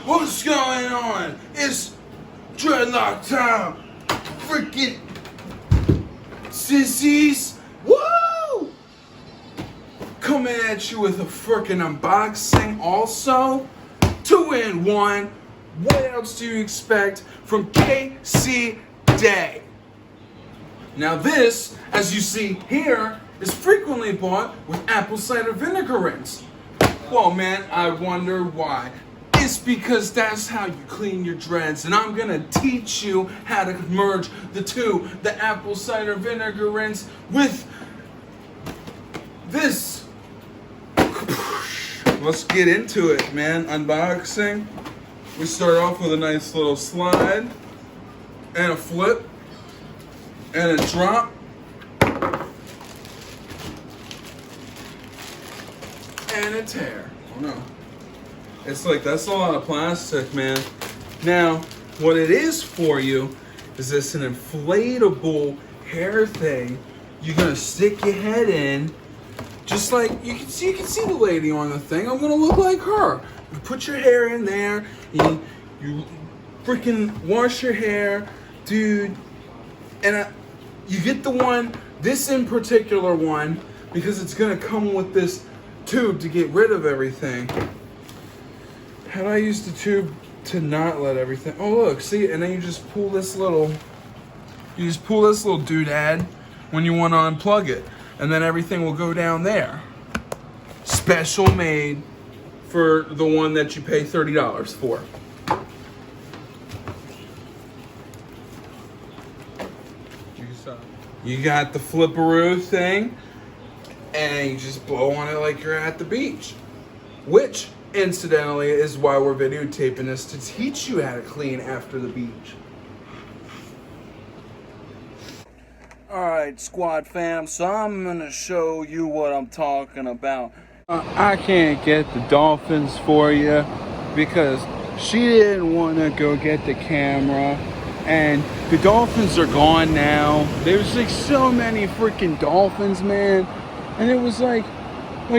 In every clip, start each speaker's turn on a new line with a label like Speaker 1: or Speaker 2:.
Speaker 1: What's going on? It's dreadlock time. Freaking sissies. Woo! Coming at you with a freaking unboxing also. 2-in-1. What else do you expect from KC Day? Now this, as you see here, is frequently bought with apple cider vinegar rinse. Well, man, I wonder why. It's because that's how you clean your dreads, and I'm gonna teach you how to merge the two, the apple cider vinegar rinse with this. Let's get into it, man. Unboxing. We start off with a nice little slide, and a flip, and a drop. And a tear. Oh no. It's like, that's a lot of plastic, man. Now, what it is for you is this an inflatable hair thing. You're gonna stick your head in, just like you can see the lady on the thing. I'm gonna look like her. You put your hair in there, you freaking wash your hair, dude. And you get the one, this in particular one, because it's gonna come with this tube to get rid of everything. How do I use the tube to not let everything? Oh look, see, and then you just pull this little doodad when you want to unplug it, and then everything will go down there. Special made for the one that you pay $30 for. You got the flipperoo thing, and you just blow on it like you're at the beach. Which, incidentally, is why we're videotaping this, to teach you how to clean after the beach. Alright, squad fam, so I'm gonna show you what I'm talking about. I can't get the dolphins for you because she didn't want to go get the camera. And the dolphins are gone now. There's like so many freaking dolphins, man. And it was like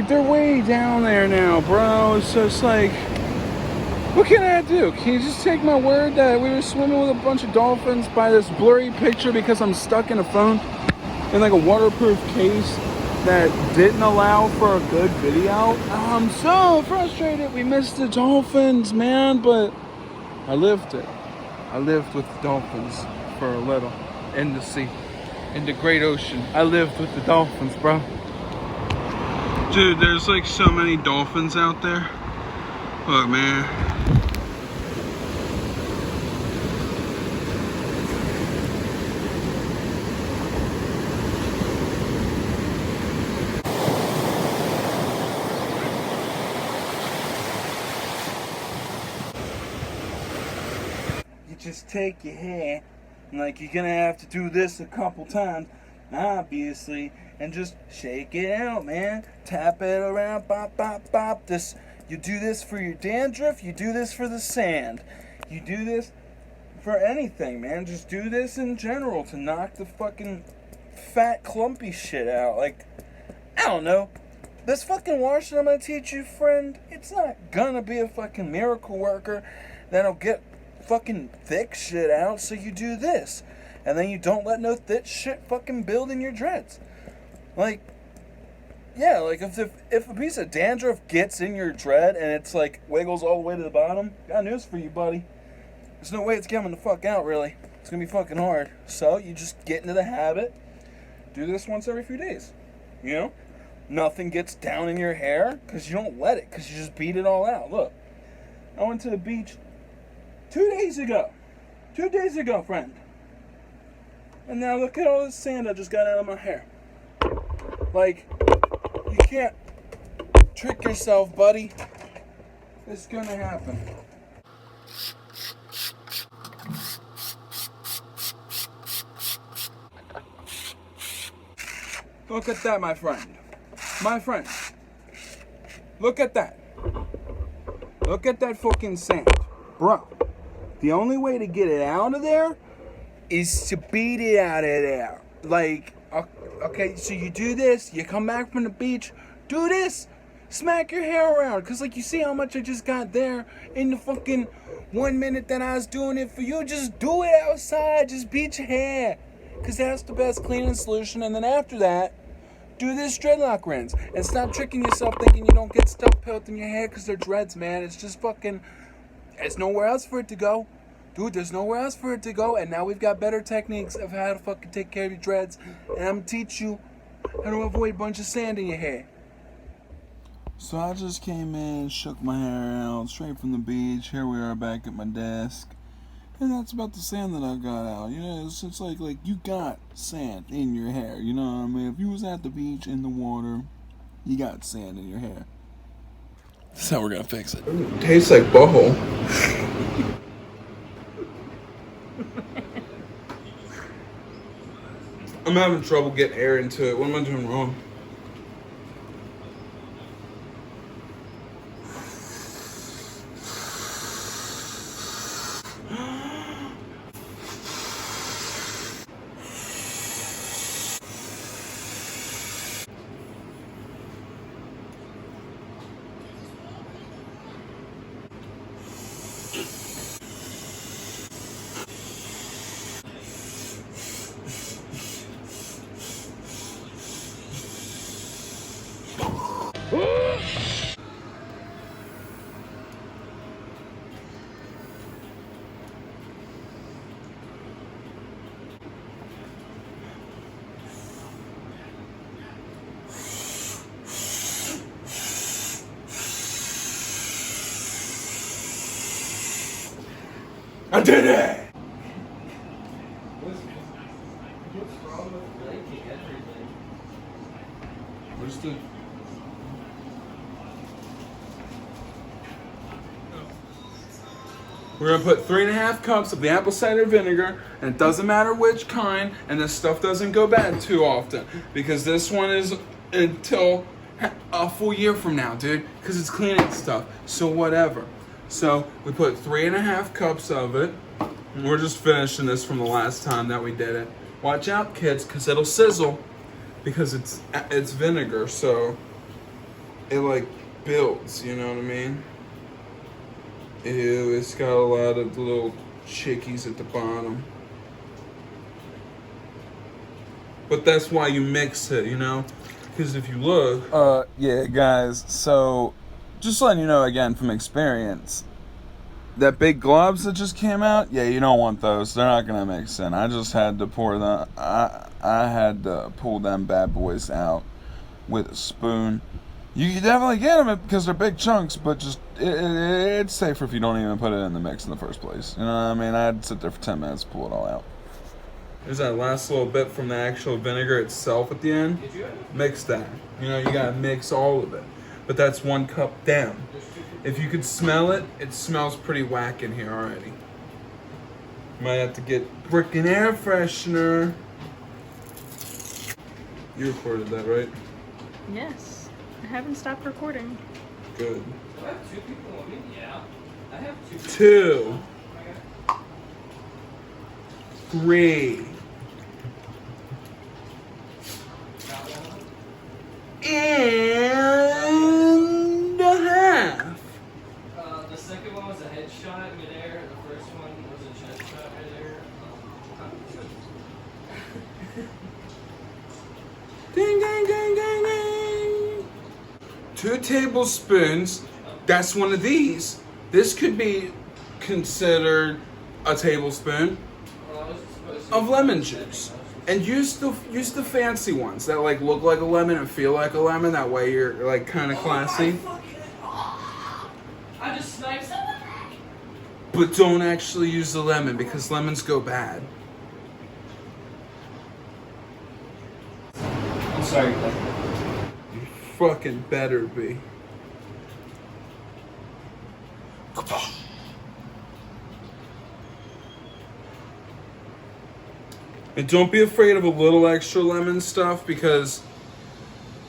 Speaker 1: they're way down there now, bro. So it's like, what can I do? Can you just take my word that we were swimming with a bunch of dolphins by this blurry picture because I'm stuck in a phone in like a waterproof case that didn't allow for a good video? I'm so frustrated we missed the dolphins, man, but I lived it. I lived with the dolphins for a little in the sea, in the great ocean. I lived with the dolphins, bro. Dude, there's like so many dolphins out there. Look, man. You just take your hair, and like you're gonna have to do this a couple times, obviously, and just shake it out, man. Tap it around, bop, bop, bop. This, you do this for your dandruff, you do this for the sand. You do this for anything, man. Just do this in general to knock the fucking fat, clumpy shit out. Like, I don't know. This fucking wash that I'm gonna teach you, friend, it's not gonna be a fucking miracle worker that'll get fucking thick shit out. So you do this, and then you don't let no thick shit fucking build in your dreads. Like, yeah, like if a piece of dandruff gets in your dread and it's like wiggles all the way to the bottom, got news for you, buddy. There's no way it's coming the fuck out, really. It's gonna be fucking hard. So you just get into the habit. Do this once every few days. You know? Nothing gets down in your hair because you don't let it, because you just beat it all out. Look, I went to the beach 2 days ago. 2 days ago, friend. And now look at all this sand I just got out of my hair. Like, you can't trick yourself, buddy. It's gonna happen. Look at that, my friend. My friend. Look at that. Look at that fucking sand. Bro, the only way to get it out of there is to beat it out of there. Like, okay, so you do this, you come back from the beach, do this, Smack your hair around. Because, like, you see how much I just got there in the fucking 1 minute that I was doing it for you? Just do it outside. Just beat your hair. Because that's the best cleaning solution. And then after that, do this dreadlock rinse. And stop tricking yourself thinking you don't get stuff built in your hair because they're dreads, man. It's just fucking... There's nowhere else for it to go. Dude, there's nowhere else for it to go. And now we've got better techniques of how to fucking take care of your dreads. And I'm going to teach you how to avoid a bunch of sand in your hair. So I just came in, shook my hair out, straight from the beach. Here we are back at my desk. And that's about the sand that I got out. You know, it's like you got sand in your hair. You know what I mean? If you was at the beach in the water, you got sand in your hair. That's how we're going to fix it.
Speaker 2: It tastes like butthole. I'm having trouble getting air into it. What am I doing wrong? I did it! Where's the... We're gonna put 3.5 cups of the apple cider vinegar, and it doesn't matter which kind, and this stuff doesn't go bad too often, because this one is until a full year from now, dude, because it's cleaning stuff, so whatever. So we put 3.5 cups of it, and we're just finishing this from the last time that we did it. Watch out, kids, because it'll sizzle, because it's vinegar, so it like builds, you know what I mean? Ew, it's got a lot of little chickies at the bottom. But that's why you mix it, you know? Because if you look...
Speaker 1: Yeah, guys, so... Just letting you know again from experience, that big globs that just came out, yeah, you don't want those. They're not going to mix in. I just had to pour them... I had to pull them bad boys out with a spoon. You can definitely get them because they're big chunks, but just it's safer if you don't even put it in the mix in the first place. You know what I mean? I had to sit there for 10 minutes to pull it all out.
Speaker 2: There's that last little bit from the actual vinegar itself at the end. Mix that. You know, you got to mix all of it. But that's 1 cup down. If you could smell it, it smells pretty whack in here already. Might have to get frickin' air freshener. You recorded that, right?
Speaker 3: Yes. I haven't stopped recording.
Speaker 2: Good.
Speaker 4: Do I have 2 people with me? Yeah. I have 2 people.
Speaker 2: 2. 3. And a half.
Speaker 4: The second one was a headshot midair. The first one was a chest shot midair.
Speaker 2: Ding, ding, ding, ding, ding. 2 tablespoons. That's one of these. This could be considered a tablespoon of lemon juice. And use the fancy ones that like look like a lemon and feel like a lemon. That way you're like kind of classy.
Speaker 4: I just sniped someone.
Speaker 2: But don't actually use the lemon because lemons go bad.
Speaker 4: I'm sorry.
Speaker 2: You fucking better be. And don't be afraid of a little extra lemon stuff because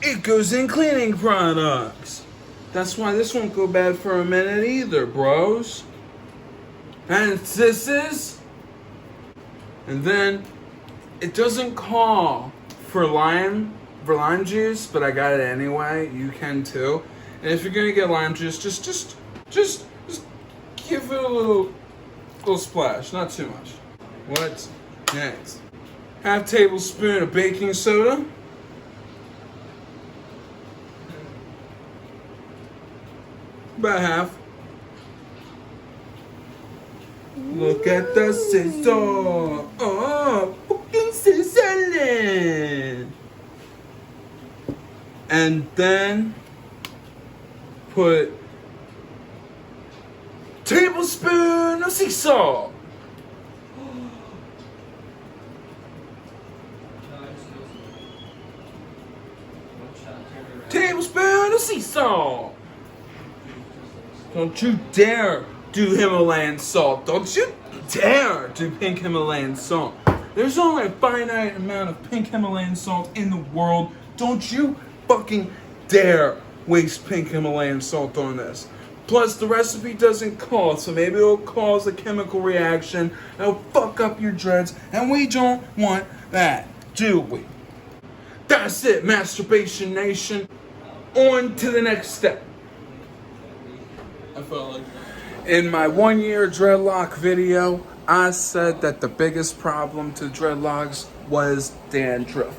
Speaker 2: it goes in cleaning products. That's why this won't go bad for a minute either, bros. And sisses. And then it doesn't call for lime juice, but I got it anyway. You can too. And if you're gonna get lime juice, just give it a little splash, not too much. What's next? Half tablespoon of baking soda. About half. Look at the sizzle. Oh, fucking sizzling. And then put tablespoon of sea salt. Tablespoon of sea salt. Don't you dare do Himalayan salt. Don't you dare do pink Himalayan salt. There's only a finite amount of pink Himalayan salt in the world. Don't you fucking dare waste pink Himalayan salt on this. Plus, the recipe doesn't call, so maybe it'll cause a chemical reaction. It'll fuck up your dreads, and we don't want that, do we? That's it, Masturbation Nation. On to the next step. I felt like in my 1 year dreadlock video, I said that the biggest problem to dreadlocks was dandruff.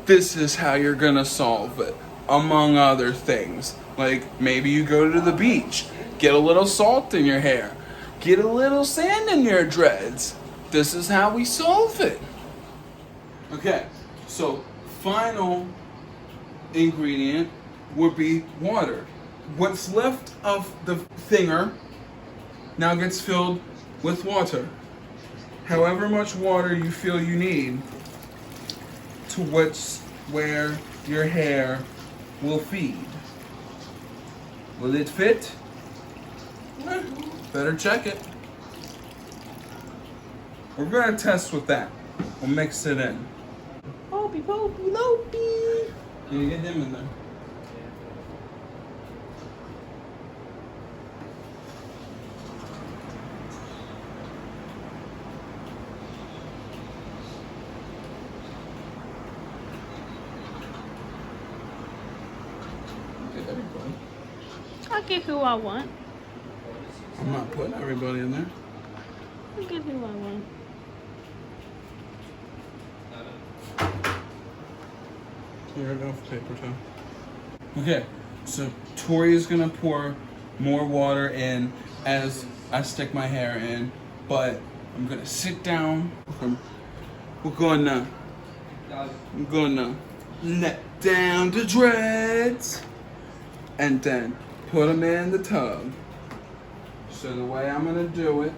Speaker 2: This is how you're gonna solve it, among other things. Like maybe you go to the beach, get a little salt in your hair, get a little sand in your dreads. This is how we solve it. Okay, so final ingredient would be water. What's left of the thinger now gets filled with water. However much water you feel you need to where your hair will feed. Will it fit? Better check it. We're gonna test with that. We'll mix it in.
Speaker 3: Popey, popey, lopey.
Speaker 2: Can you get him in there?
Speaker 3: I'll get who I want.
Speaker 2: I'm not putting everybody in there.
Speaker 3: I'll get who I want.
Speaker 2: Here, enough paper towel. Okay, so Tori is gonna pour more water in as I stick my hair in, but I'm gonna sit down. We're gonna let down the dreads and then put them in the tub. So the way I'm gonna do it,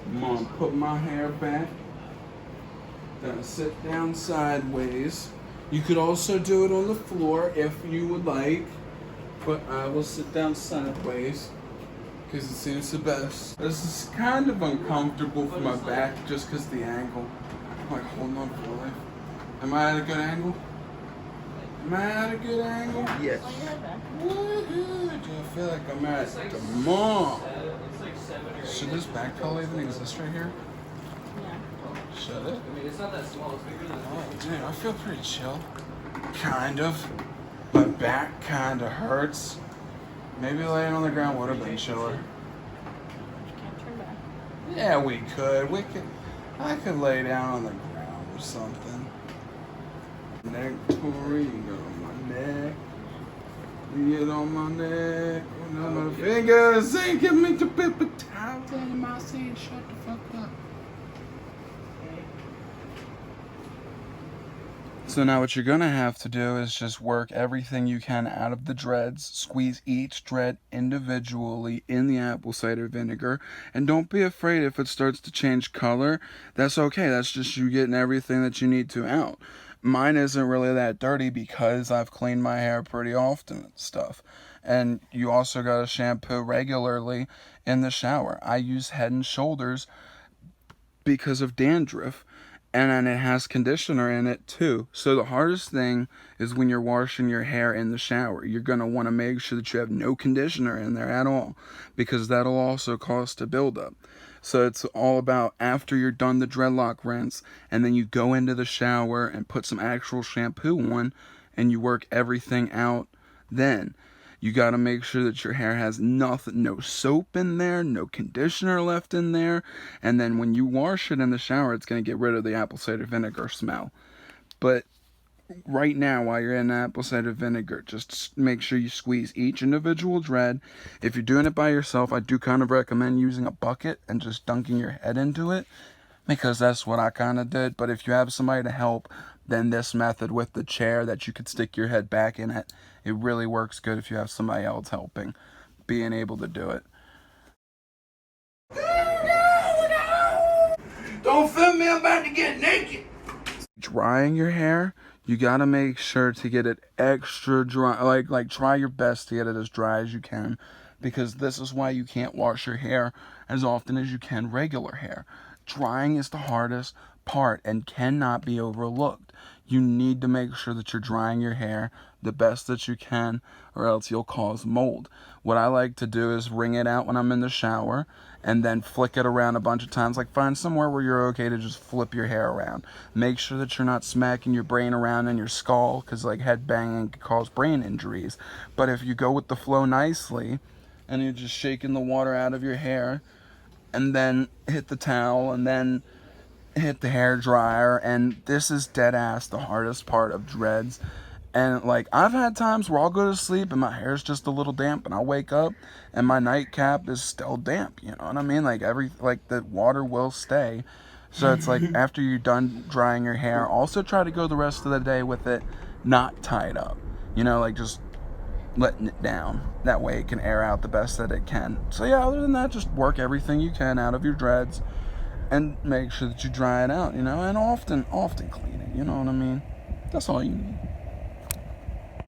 Speaker 2: I'm gonna put my hair back. Gonna sit down sideways. You could also do it on the floor if you would like, but I will sit down sideways because it seems the best. This is kind of uncomfortable for my back just because the angle. I'm like holding on for life. Am I at a good angle? Am I at a good angle?
Speaker 1: Yes.
Speaker 2: Woohoo! Do I feel like I'm at the mall? Should this back color even exist right here?
Speaker 3: Yeah.
Speaker 2: Should it?
Speaker 4: I mean, it's not that small. It's bigger than
Speaker 2: Oh, dude, I feel pretty chill. Kind of. My back kind of hurts. Maybe laying on the ground would have been chiller.
Speaker 3: Can't turn back.
Speaker 2: Yeah, we could. I could lay down on the ground or something. Neck, Tori, you get on my neck. You get on my neck. On my fingers. Ain't give me the paper towel. Telling my saying, shut the fuck up. So now what you're gonna have to do is just work everything you can out of the dreads, squeeze each dread individually in the apple cider vinegar, and don't be afraid if it starts to change color. That's okay, that's just you getting everything that you need to out. Mine isn't really that dirty because I've cleaned my hair pretty often and stuff. And you also gotta shampoo regularly in the shower. I use Head and Shoulders because of dandruff. And then it has conditioner in it too. So the hardest thing is when you're washing your hair in the shower. You're going to want to make sure that you have no conditioner in there at all, because that'll also cause a buildup. So it's all about after you're done the dreadlock rinse, and then you go into the shower and put some actual shampoo on, and you work everything out Then you got to make sure that your hair has nothing, no soap in there, no conditioner left in there. And then when you wash it in the shower, it's going to get rid of the apple cider vinegar smell. But right now, while you're in apple cider vinegar, just make sure you squeeze each individual dread. If you're doing it by yourself, I do kind of recommend using a bucket and just dunking your head into it, because that's what I kind of did. But if you have somebody to help, then this method with the chair that you could stick your head back in it, it really works good if you have somebody else helping, being able to do it.
Speaker 1: Don't film me, I'm about to get naked.
Speaker 2: Drying your hair, you gotta make sure to get it extra dry. Like try your best to get it as dry as you can, because this is why you can't wash your hair as often as you can regular hair. Drying is the hardest part and cannot be overlooked. You need to make sure that you're drying your hair the best that you can, or else you'll cause mold. What I like to do is wring it out when I'm in the shower and then flick it around a bunch of times. Like, find somewhere where you're okay to just flip your hair around. Make sure that you're not smacking your brain around in your skull, because like head banging can cause brain injuries. But if you go with the flow nicely and you're just shaking the water out of your hair and then hit the towel and then hit the hair dryer, and this is dead ass the hardest part of dreads. And like, I've had times where I'll go to sleep and my hair's just a little damp, and I'll wake up and my nightcap is still damp, you know what I mean? Like the water will stay. So it's like, after you're done drying your hair, also try to go the rest of the day with it not tied up, you know, like just letting it down. That way it can air out the best that it can. So yeah, other than that, just work everything you can out of your dreads and make sure that you dry it out, you know, and often clean it, you know what I mean? That's all you need.